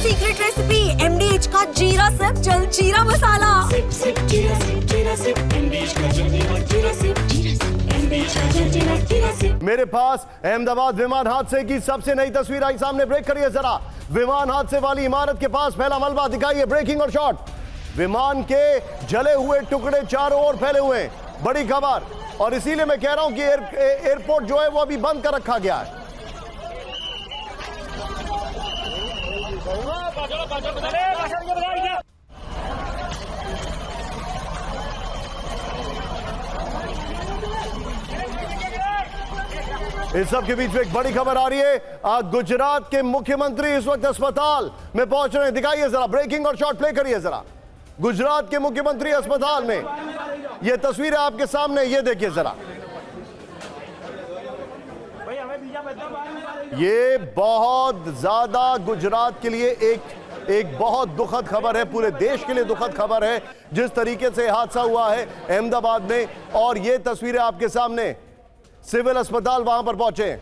Secret recipe MDH का जीरा SIP जल जीरा मसाला। सिप सिप जीरा सिप MDH का जल जीरा सिप MDH का जल जीरा सिप। मेरे पास अहमदाबाद विमान हादसे की सबसे नई तस्वीर आई सामने। ब्रेक करिए जरा। विमान हादसे वाली इमारत के पास पहला मलबा दिखाइए। ब्रेकिंग और शॉट। विमान के जले हुए टुकड़े चारों ओर फैले हुए हैं। बड़ी खबर। और इसीलिए मैं कह रहा हूं कि एयरपोर्ट जो है वो अभी बंद कर रखा गया है। इस सब के बीच में एक बड़ी खबर आ रही है। गुजरात के मुख्यमंत्री इस वक्त अस्पताल में पहुंच रहे हैं। दिखाइए जरा। ब्रेकिंग और शॉट प्ले करिए जरा। गुजरात के मुख्यमंत्री अस्पताल में, यह तस्वीर है आपके सामने। ये देखिए जरा। ये बहुत ज्यादा गुजरात के लिए एक बहुत दुखद खबर है। पूरे देश के लिए दुखद खबर है जिस तरीके से हादसा हुआ है अहमदाबाद में। और ये तस्वीरें आपके सामने। सिविल अस्पताल वहां पर पहुंचे।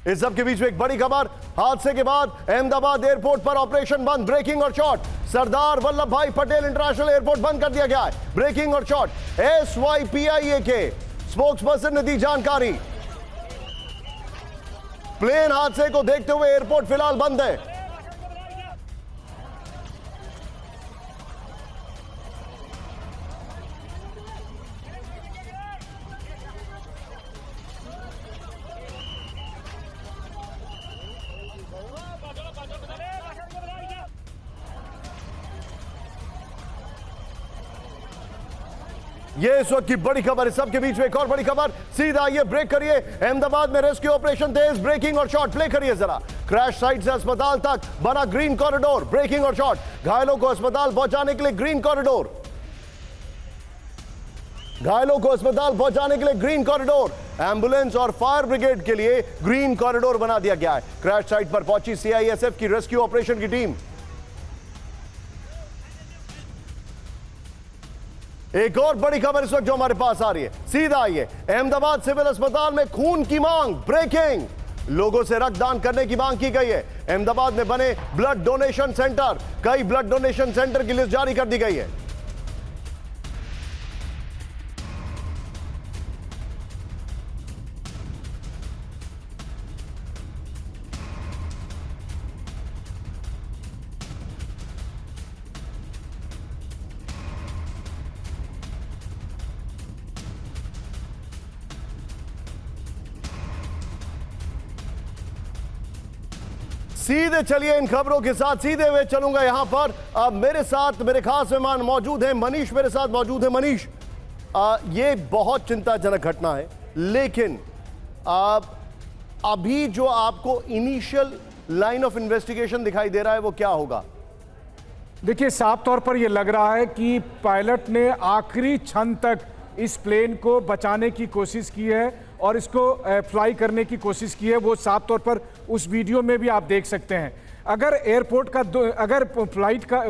इस सब के बीच में एक बड़ी खबर। हादसे के बाद अहमदाबाद एयरपोर्ट पर ऑपरेशन बंद। ब्रेकिंग और शॉट। सरदार वल्लभ भाई पटेल इंटरनेशनल एयरपोर्ट बंद कर दिया गया है। ब्रेकिंग और शॉट। SYPIA के स्पोक्सपर्सन ने दी जानकारी। प्लेन हादसे को देखते हुए एयरपोर्ट फिलहाल बंद है। ये इस वक्त की बड़ी खबर है। सबके बीच में एक और बड़ी खबर। सीधा आइए। ब्रेक करिए। अहमदाबाद में रेस्क्यू ऑपरेशन तेज। ब्रेकिंग और शॉट प्ले करिए जरा। क्रैश साइट से अस्पताल तक बना ग्रीन कॉरिडोर। ब्रेकिंग और शॉट। घायलों को अस्पताल पहुंचाने के लिए ग्रीन कॉरिडोर। घायलों को अस्पताल पहुंचाने के लिए ग्रीन कॉरिडोर। एम्बुलेंस और फायर ब्रिगेड के लिए ग्रीन कॉरिडोर बना दिया गया है। क्रैश साइट पर पहुंची CISF की रेस्क्यू ऑपरेशन की टीम। एक और बड़ी खबर इस वक्त जो हमारे पास आ रही है। सीधा आइए। अहमदाबाद सिविल अस्पताल में खून की मांग। ब्रेकिंग। लोगों से रक्तदान करने की मांग की गई है। अहमदाबाद में बने ब्लड डोनेशन सेंटर, कई ब्लड डोनेशन सेंटर की लिस्ट जारी कर दी गई है। सीधे चलिए इन खबरों के साथ सीधे हुए चलूंगा। यहां पर अब मेरे साथ मेरे खास मेहमान मौजूद हैं। मनीष मेरे साथ मौजूद है। मनीष, ये बहुत चिंताजनक घटना है, लेकिन अभी जो आपको इनिशियल लाइन ऑफ इन्वेस्टिगेशन दिखाई दे रहा है वो क्या होगा? देखिए, साफ तौर पर यह लग रहा है कि पायलट ने आखिरी क्षण तक इस प्लेन को बचाने की कोशिश की है और इसको फ्लाई करने की कोशिश की है। वो साफ तौर पर उस वीडियो में भी आप देख सकते हैं। अगर एयरपोर्ट का अगर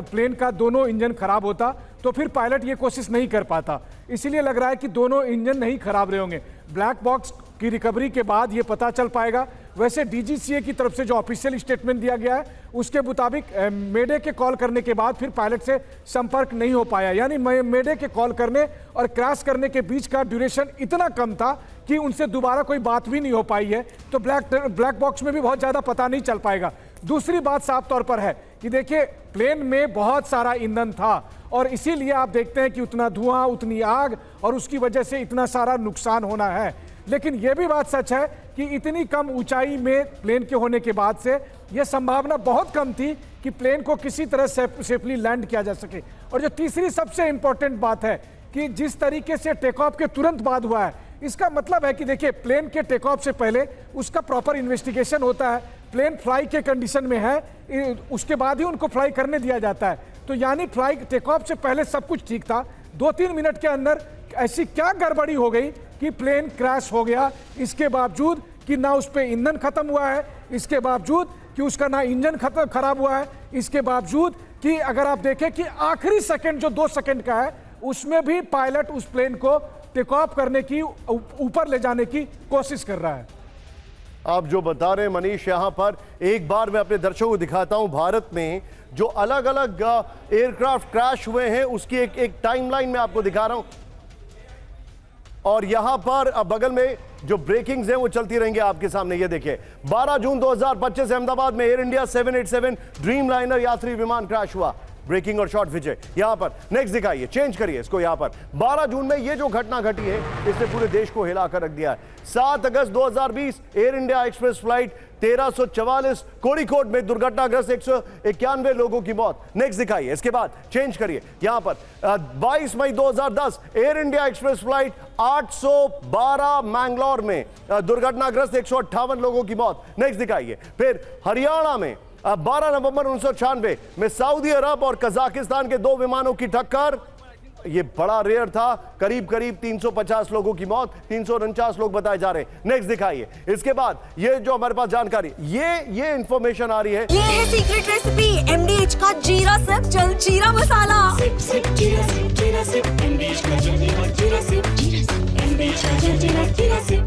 प्लेन का दोनों इंजन खराब होता तो फिर पायलट ये कोशिश नहीं कर पाता। इसीलिए लग रहा है कि दोनों इंजन नहीं खराब रहे होंगे। ब्लैक बॉक्स की रिकवरी के बाद ये पता चल पाएगा। वैसे DGCA की तरफ से जो ऑफिशियल स्टेटमेंट दिया गया है उसके मुताबिक मेडे के कॉल करने के बाद फिर पायलट से संपर्क नहीं हो पाया। यानी मेडे के कॉल करने और क्रैश करने के बीच का ड्यूरेशन इतना कम था कि उनसे दोबारा कोई बात भी नहीं हो पाई है। तो ब्लैक बॉक्स में भी बहुत ज़्यादा पता नहीं चल पाएगा। दूसरी बात साफ तौर पर है कि देखिए, प्लेन में बहुत सारा ईंधन था और इसीलिए आप देखते हैं कि उतना धुआं, उतनी आग और उसकी वजह से इतना सारा नुकसान होना है। लेकिन यह भी बात सच है कि इतनी कम ऊंचाई में प्लेन के होने के बाद से यह संभावना बहुत कम थी कि प्लेन को किसी तरह सेफली लैंड किया जा सके। और जो तीसरी सबसे इंपॉर्टेंट बात है कि जिस तरीके से टेक ऑफ के तुरंत बाद हुआ है, इसका मतलब है कि देखिए, प्लेन के टेक ऑफ से पहले उसका प्रॉपर इन्वेस्टिगेशन होता है। प्लेन फ्लाई के कंडीशन में है, उसके बाद ही उनको फ्लाई करने दिया जाता है। तो यानी फ्लाई टेक ऑफ से पहले सब कुछ ठीक था। 2-3 मिनट के अंदर ऐसी क्या गड़बड़ी हो गई कि प्लेन क्रैश हो गया, इसके बावजूद कि ना उस पर ईंधन खत्म हुआ है, इसके बावजूद कि उसका ना इंजन खराब हुआ है, इसके बावजूद कि अगर आप देखें कि आखिरी सेकंड जो 2 सेकंड का है उसमें भी पायलट उस प्लेन को टेक ऑफ करने की, ऊपर ले जाने की कोशिश कर रहा है। आप जो बता रहे हैं मनीष, यहां पर एक बार मैं अपने दर्शकों को दिखाता हूं, भारत में जो अलग अलग एयरक्राफ्ट क्रैश हुए हैं उसकी एक टाइमलाइन में आपको दिखा रहा हूं। और यहां पर बगल में जो ब्रेकिंग्स हैं वो चलती रहेंगे आपके सामने। ये देखिए 12 जून 2025 अहमदाबाद में एयर इंडिया 787 ड्रीम लाइनर यात्री विमान क्रैश हुआ। ब्रेकिंग और शॉर्ट विजय यहां पर। नेक्स्ट दिखाइए, चेंज करिए इसको। यहां पर 12 जून में ये जो घटना घटी है इसने पूरे देश को हिलाकर रख दिया है। 7 अगस्त 2020 एयर इंडिया एक्सप्रेस फ्लाइट 1344 कोड़ीकोड में दुर्घटनाग्रस्त 191 लोगों की मौत। नेक्स्ट दिखाइए, इसके बाद चेंज करिए। यहां पर 22 मई 2010 air India express flight 812 Mangalore में दुर्घटनाग्रस्त 158 लोगों की मौत। नेक्स्ट दिखाइए। फिर हरियाणा में 12 नवंबर 1996 में सऊदी अरब और कजाकिस्तान के 2 विमानों की टक्कर। ये बड़ा रेयर था, करीब 350 लोगों की मौत, 349 लोग बताए जा रहे हैं। नेक्स्ट दिखाइए। इसके बाद ये जो हमारे पास जानकारी, ये इंफॉर्मेशन आ रही है, ये है सीक्रेट रेसिपी MDH का जीरा सिप जल जीरा मसाला। सिप सिप जीरा सिप MDH का जल जीरा सिप MDH का जल जीरा सिप